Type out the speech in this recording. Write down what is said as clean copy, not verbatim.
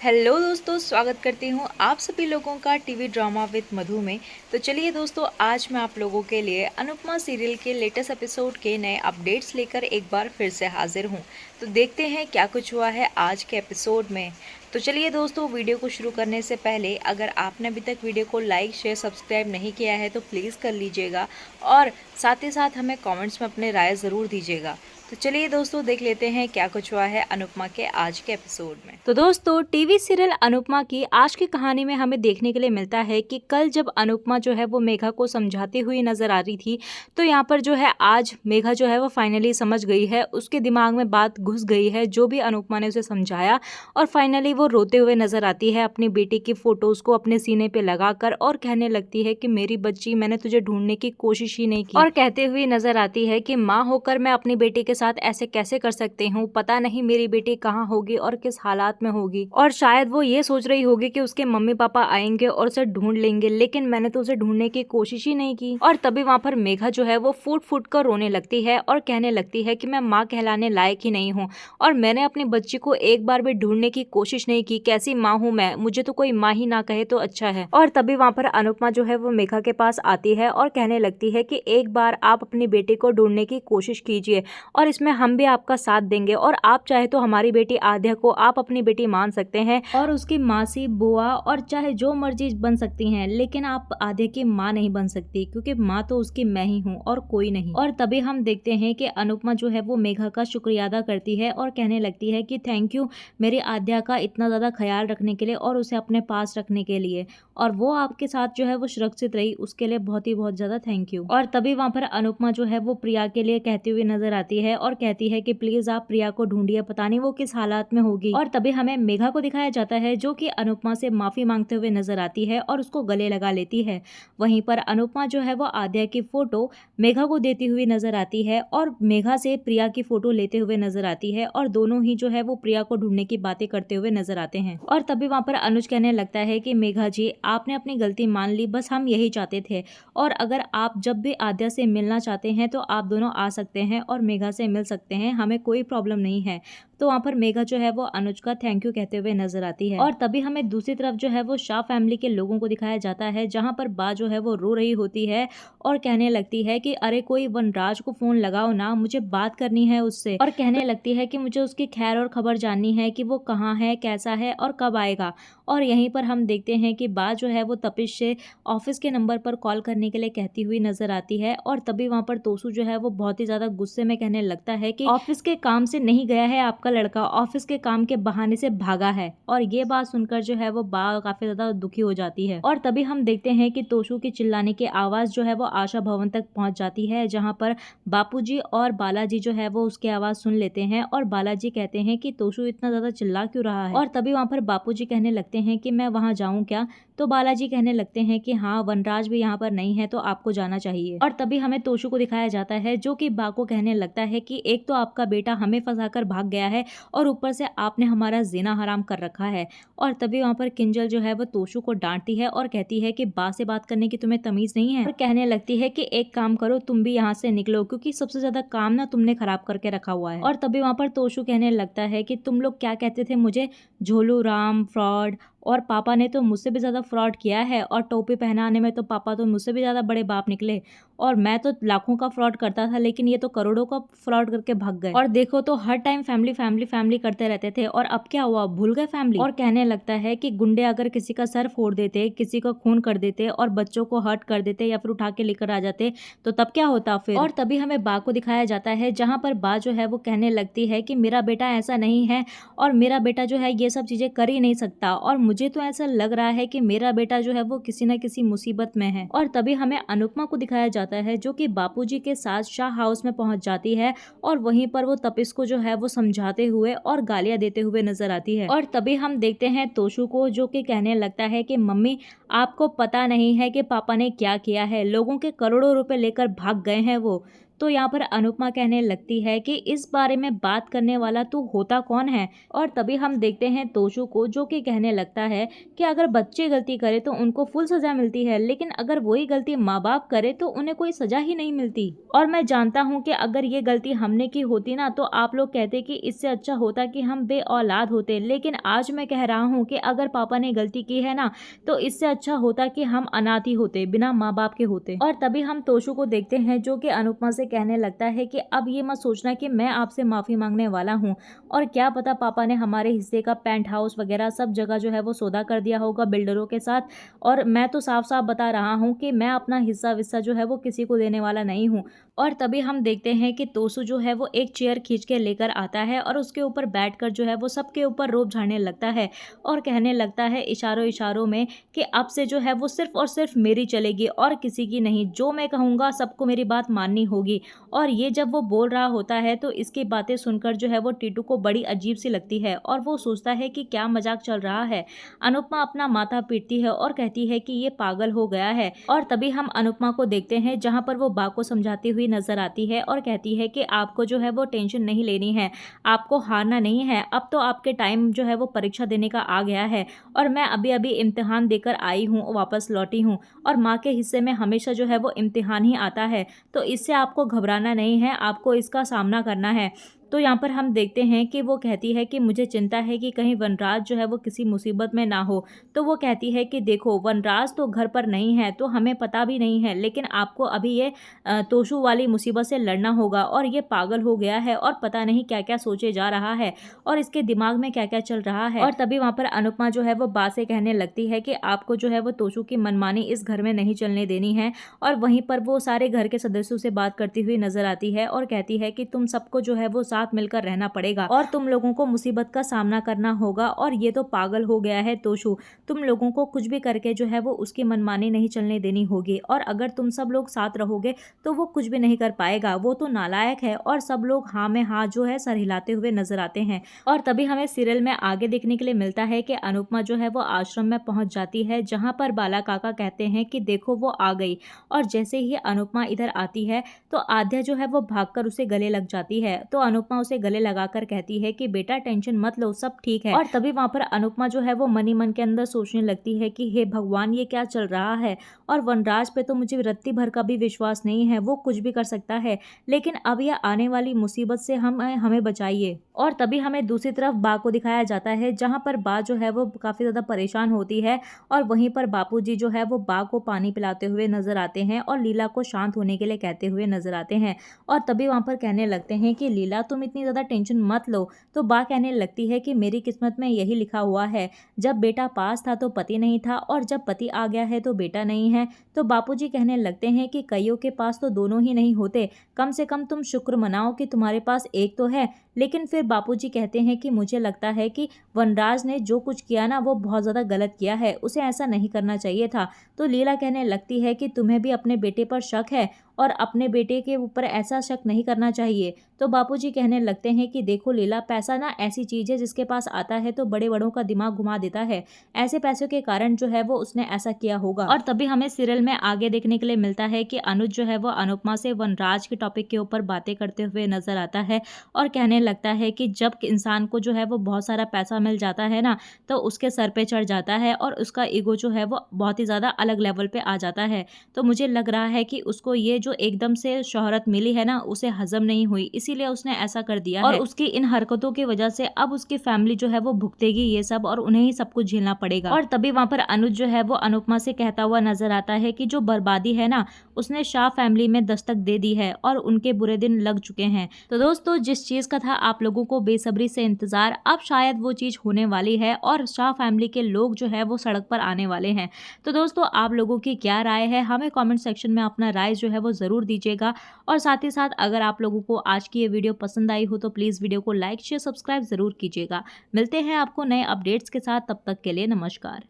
Hello दोस्तों, स्वागत करती हूँ आप सभी लोगों का टीवी ड्रामा विद मधु में। तो चलिए दोस्तों, आज मैं आप लोगों के लिए अनुपमा सीरियल के लेटेस्ट एपिसोड के नए अपडेट्स लेकर एक बार फिर से हाजिर हूँ। तो देखते हैं क्या कुछ हुआ है आज के एपिसोड में। तो चलिए दोस्तों, वीडियो को शुरू करने से पहले अगर आपने अभी तक वीडियो को लाइक शेयर सब्सक्राइब नहीं किया है तो प्लीज़ कर लीजिएगा और साथ ही साथ हमें कमेंट्स में अपने राय ज़रूर दीजिएगा। तो चलिए दोस्तों, देख लेते हैं क्या कुछ हुआ है अनुपमा के आज के एपिसोड में। तो दोस्तों, टीवी सीरियल अनुपमा की आज की कहानी में हमें देखने के लिए मिलता है कि कल जब अनुपमा जो है वो मेघा को समझाती हुई नजर आ रही थी, तो यहाँ पर जो है आज मेघा जो है वो फाइनली समझ गई है, उसके दिमाग में बात घुस गई है जो भी अनुपमा ने उसे समझाया। और फाइनली वो रोते हुए नजर आती है अपनी बेटी की फोटोज को अपने सीने पे लगाकर और कहने लगती है कि मेरी बच्ची, मैंने तुझे ढूंढने की कोशिश ही नहीं की। और कहते हुए नजर आती है कि माँ होकर मैं अपनी बेटी के साथ ऐसे कैसे कर सकती हूँ, पता नहीं मेरी बेटी कहाँ होगी और किस हालात में होगी। और शायद वो ये सोच रही होगी कि उसके मम्मी पापा आएंगे और उसे ढूंढ लेंगे, लेकिन मैंने तो उसे ढूंढने की कोशिश ही नहीं की। और तभी वहाँ पर मेघा जो है वो फूट फूट कर रोने लगती है और कहने लगती है कि मैं माँ कहलाने लायक ही नहीं हूँ और मैंने अपनी बच्ची को एक बार भी ढूंढने की कोशिश नहीं की। कैसी माँ हूँ मैं, मुझे तो कोई माँ ही ना कहे तो अच्छा है। और तभी वहाँ पर अनुपमा जो है वो मेघा के पास आती है और कहने लगती है कि एक बार आप अपनी बेटी को ढूंढने की कोशिश कीजिए और इसमें हम भी आपका साथ देंगे, और आप चाहे तो हमारी बेटी आद्या को आप अपनी बेटी मान सकते हैं और उसकी मासी बुआ और चाहे जो मर्जी बन सकती हैं, लेकिन आप आद्या की माँ नहीं बन सकती, क्योंकि माँ तो उसकी मैं ही हूँ और कोई नहीं। और तभी हम देखते हैं कि अनुपमा जो है वो मेघा का शुक्रिया अदा करती है और कहने लगती है कि थैंक यू मेरी आद्या का इतना ज़्यादा ख्याल रखने के लिए और उसे अपने पास रखने के लिए, और वो आपके साथ जो है वो सुरक्षित रही, उसके लिए बहुत ज़्यादा थैंक यू। और तभी वहाँ पर अनुपमा जो है वो प्रिया के लिए कहती हुई नजर आती है और कहती है कि प्लीज आप प्रिया को ढूंढिए, पता नहीं वो किस हालात में होगी। और तभी हमें मेघा को दिखाया जाता है जो कि अनुपमा से माफी मांगते हुए नजर आती है और उसको गले लगा लेती है। वहीं पर अनुपमा जो है वो आद्या की फोटो मेघा को देती हुई नजर आती है और मेघा से प्रिया की फोटो लेते हुए नजर आती है, और दोनों ही जो है वो प्रिया को ढूंढने की बातें करते हुए नजर आते हैं। और तभी वहां पर अनुज कहने लगता है कि मेघा जी, आपने अपनी गलती मान ली, बस हम यही चाहते थे, और अगर आप जब भी आद्या से मिलना चाहते हैं तो आप दोनों आ सकते हैं और मेघा से मिल सकते हैं, हमें कोई प्रॉब्लम नहीं है। तो वहाँ पर मेघा जो है वो अनुज का थैंक यू कहते हुए नजर आती है। और तभी हमें दूसरी तरफ जो है वो शाह फैमिली के लोगों को दिखाया जाता है, जहाँ पर बा जो है वो रो रही होती है और कहने लगती है कि अरे कोई वनराज को फोन लगाओ ना, मुझे बात करनी है उससे। और कहने लगती है कि मुझे उसकी खैर और खबर जाननी है कि वो कहाँ है, कैसा है और कब आएगा। और यहीं पर हम देखते हैं कि बा जो है वो तपिश से ऑफिस के नंबर पर कॉल करने के लिए कहती हुई नजर आती है। और तभी वहाँ पर तोसू जो है वो बहुत ही ज्यादा गुस्से में कहने लगता है कि ऑफिस के काम से नहीं गया है आपका लड़का, ऑफिस के काम के बहाने से भागा है। और ये बात सुनकर जो है वो बा काफी ज्यादा दुखी हो जाती है। और तभी हम देखते हैं कि तोसू की चिल्लाने की आवाज जो है वो आशा भवन तक पहुंच जाती है, जहां पर बापूजी और बालाजी जो है वो उसकी आवाज सुन लेते हैं और बालाजी कहते हैं कि तोसू इतना ज्यादा चिल्ला क्यों रहा है। और तभी वहां पर बापूजी कहने लगते हैं कि मैं वहां जाऊं क्या, तो बालाजी कहने लगते हैं कि हाँ, वनराज भी यहाँ पर नहीं है तो आपको जाना चाहिए। और तभी हमें तोशु को दिखाया जाता है जो कि बा को कहने लगता है कि एक तो आपका बेटा हमें फंसाकर भाग गया है और ऊपर से आपने हमारा जीना हराम कर रखा है। और तभी वहाँ पर किंजल जो है वो तोशु को डांटती है और कहती है कि बा से बात करने की तुम्हें तमीज नहीं है, और कहने लगती है कि एक काम करो, तुम भी यहाँ से निकलो, क्योंकि सबसे ज्यादा काम ना तुमने खराब करके रखा हुआ है। और तभी वहाँ पर तोशु कहने लगता है कि तुम लोग क्या कहते थे मुझे, झोलू राम, फ्रॉड, और पापा ने तो मुझसे भी ज़्यादा फ्रॉड किया है, और टोपी पहनाने में तो पापा तो मुझसे भी ज़्यादा बड़े बाप निकले, और मैं तो लाखों का फ्रॉड करता था लेकिन ये तो करोड़ों का फ्रॉड करके भाग गए। और देखो तो हर टाइम फैमिली फैमिली फैमिली करते रहते थे, और अब क्या हुआ, भूल गए फैमिली। और कहने लगता है कि गुंडे अगर किसी का सर फोड़ देते, किसी का खून कर देते और बच्चों को हर्ट कर देते या फिर उठा के लेकर आ जाते तो तब क्या होता फिर। और तभी हमें बा को दिखाया जाता है, जहाँ पर बा जो है वो कहने लगती है कि मेरा बेटा ऐसा नहीं है और मेरा बेटा जो है ये सब चीजें कर ही नहीं सकता, और मुझे तो ऐसा लग रहा है कि मेरा बेटा जो है वो किसी न किसी मुसीबत में है। और तभी हमें अनुपमा को दिखाया जाता है जो कि बापूजी के साथ शाह हाउस में पहुंच जाती है, और वहीं पर वो तपिश को जो है वो समझाते हुए और गालियां देते हुए नजर आती है। और तभी हम देखते हैं तोशु को जो कि कहने लगता है कि मम्मी, आपको पता नहीं है कि पापा ने क्या किया है, लोगों के करोड़ों रुपए लेकर भाग गए हैं वो, तो यहाँ पर अनुपमा कहने लगती है कि इस बारे में बात करने वाला तू होता कौन है। और तभी हम देखते हैं तोशु को, जो कि कहने लगता है कि अगर बच्चे गलती करे तो उनको फुल सजा मिलती है, लेकिन अगर वही गलती माँ बाप करे तो उन्हें कोई सजा ही नहीं मिलती। और मैं जानता हूँ कि अगर ये गलती हमने की होती ना तो आप लोग कहते कि इससे अच्छा होता कि हम बे औलाद होते, लेकिन आज मैं कह रहा हूँ कि अगर पापा ने गलती की है ना तो इससे अच्छा होता कि हम अनाथ ही होते, बिना माँ बाप के होते। और तभी हम तोशु को देखते हैं, जो कि अनुपमा से कहने लगता है कि अब ये मत सोचना कि मैं आपसे माफी मांगने वाला हूँ, और क्या पता पापा ने हमारे हिस्से का पेंट हाउस वगैरह सब जगह जो है वो सौदा कर दिया होगा बिल्डरों के साथ, और मैं तो साफ साफ बता रहा हूँ कि मैं अपना हिस्सा विस्सा जो है वो किसी को देने वाला नहीं हूँ। और तभी हम देखते हैं कि तोशु जो है वो एक चेयर खींच के लेकर आता है और उसके ऊपर बैठकर जो है वो सबके ऊपर रोब झाड़ने लगता है और कहने लगता है इशारों इशारों में कि अब से जो है वो सिर्फ और सिर्फ मेरी चलेगी और किसी की नहीं, जो मैं कहूँगा सबको मेरी बात माननी होगी। और ये जब वो बोल रहा होता है तो इसकी बातें सुनकर जो है वो टीटू को बड़ी अजीब सी लगती है और वो सोचता है कि क्या मजाक चल रहा है। अनुपमा अपना माथा पीटती है और कहती है कि ये पागल हो गया है। और तभी हम अनुपमा को देखते हैं जहाँ पर वो बा को समझाती हुई नजर आती है और कहती है कि आपको जो है वो टेंशन नहीं लेनी है, आपको हारना नहीं है, अब तो आपके टाइम जो है वो परीक्षा देने का आ गया है और मैं अभी अभी इम्तिहान देकर आई हूँ, वापस लौटी हूँ और माँ के हिस्से में हमेशा जो है वो इम्तिहान ही आता है, तो इससे आपको घबराना नहीं है, आपको इसका सामना करना है। तो यहाँ पर हम देखते हैं कि वो कहती है कि मुझे चिंता है कि कहीं वनराज जो है वो किसी मुसीबत में ना हो। तो वो कहती है कि देखो वनराज तो घर पर नहीं है तो हमें पता भी नहीं है, लेकिन आपको अभी ये तोशु वाली मुसीबत से लड़ना होगा और ये पागल हो गया है और पता नहीं क्या क्या सोचे जा रहा है और इसके दिमाग में क्या क्या चल रहा है। और तभी वहाँ पर अनुपमा जो है वो बा से कहने लगती है कि आपको जो है वो तोशु की मनमानी इस घर में नहीं चलने देनी है। और वहीं पर वो सारे घर के सदस्यों से बात करती हुई नजर आती है और कहती है कि तुम सबको जो है वो साथ मिलकर रहना पड़ेगा और तुम लोगों को मुसीबत का सामना करना होगा। और ये तो पागल हो गया है तोशु, तुम लोगों को कुछ भी करके जो है वो उसकी मनमानी नहीं चलने देनी होगी और अगर तुम सब लोग साथ रहोगे तो वो कुछ भी नहीं कर पाएगा, वो तो नालायक है। और सब लोग हाँ में हाँ जो है सर हिलाते हुए नजर आते हैं। और तभी हमें सीरियल में आगे देखने के लिए मिलता है कि अनुपमा जो है वो आश्रम में पहुंच जाती है जहां पर बाला काका कहते हैं कि देखो वो आ गई। और जैसे ही अनुपमा इधर आती है तो आद्या जो है वो भागकर उसे गले लग जाती है। तो अनुपमा उसे गले लगाकर कहती है कि बेटा टेंशन मत लो, सब ठीक है। और तभी वहां पर अनुपमा जो है वो मनी मन के अंदर सोचने लगती है कि हे भगवान ये क्या चल रहा है, और वनराज पे तो मुझे रत्ती भर का भी विश्वास नहीं है, वो कुछ भी कर सकता है, लेकिन अब यह आने वाली मुसीबत से हमें बचाइए। और तभी हमें दूसरी तरफ बा को दिखाया जाता है जहाँ पर बा जो है वो काफी ज्यादा परेशान होती है और वहीं पर बापूजी जो है वो बा को पानी पिलाते हुए नजर आते हैं और लीला को शांत होने के लिए कहते हुए नजर आते हैं। और तभी वहां पर कहने लगते हैं कि लीला तुम इतनी ज़्यादा टेंशन मत लो। तो बा कहने लगती है कि मेरी किस्मत में यही लिखा हुआ है, जब बेटा पास था तो पति नहीं था और जब पति आ गया है तो बेटा नहीं है। तो बापूजी कहने लगते हैं कि कईयों के पास तो दोनों ही नहीं होते, कम से कम तुम शुक्र मनाओ कि तुम्हारे पास एक तो है। लेकिन फिर बापूजी कहते हैं कि मुझे लगता है कि वनराज ने जो कुछ किया ना वो बहुत ज़्यादा गलत किया है, उसे ऐसा नहीं करना चाहिए था। तो लीला कहने लगती है कि तुम्हें भी अपने बेटे पर शक है और अपने बेटे के ऊपर ऐसा शक नहीं करना चाहिए। तो बापूजी कहने लगते हैं कि देखो लीला, पैसा ना ऐसी चीज़ है जिसके पास आता है तो बड़े बड़ों का दिमाग घुमा देता है, ऐसे पैसों के कारण जो है वो उसने ऐसा किया होगा। और तभी हमें सीरियल में आगे देखने के लिए मिलता है कि अनुज जो है वो अनुपमा से वनराज के टॉपिक के ऊपर बातें करते हुए नजर आता है और कहने लगता है कि जब इंसान को जो है वो बहुत सारा पैसा मिल जाता है ना तो उसके सर पे चढ़ जाता है और उसका ईगो जो है वो बहुत ही ज़्यादा अलग लेवल पे आ जाता है। तो मुझे लग रहा है कि उसको ये जो एकदम से शोहरत मिली है ना उसे हजम नहीं हुई, इसीलिए उसने ऐसा कर दिया और उसकी इन हरकतों की वजह से अब उसकी फैमिली जो है वो भुगतेगी ये सब और उन्हें ही सब कुछ झेलना पड़ेगा। और तभी वहां पर अनुज जो है वो अनुपमा से कहता हुआ नजर आता है कि जो बर्बादी है ना उसने शाह फैमिली में दस्तक दे दी है और उनके बुरे दिन लग चुके हैं। तो दोस्तों जिस चीज का था आप लोगों को बेसब्री से इंतजार, अब शायद वो चीज होने वाली है और शाह फैमिली के लोग जो है वो सड़क पर आने वाले हैं। तो दोस्तों आप लोगों की क्या राय है, हमें कमेंट सेक्शन में अपना राय जो है वो जरूर दीजिएगा। और साथ ही साथ अगर आप लोगों को आज की ये वीडियो पसंद आई हो तो प्लीज वीडियो को लाइक शेयर सब्सक्राइब जरूर कीजिएगा। मिलते हैं आपको नए अपडेट्स के साथ, तब तक के लिए नमस्कार।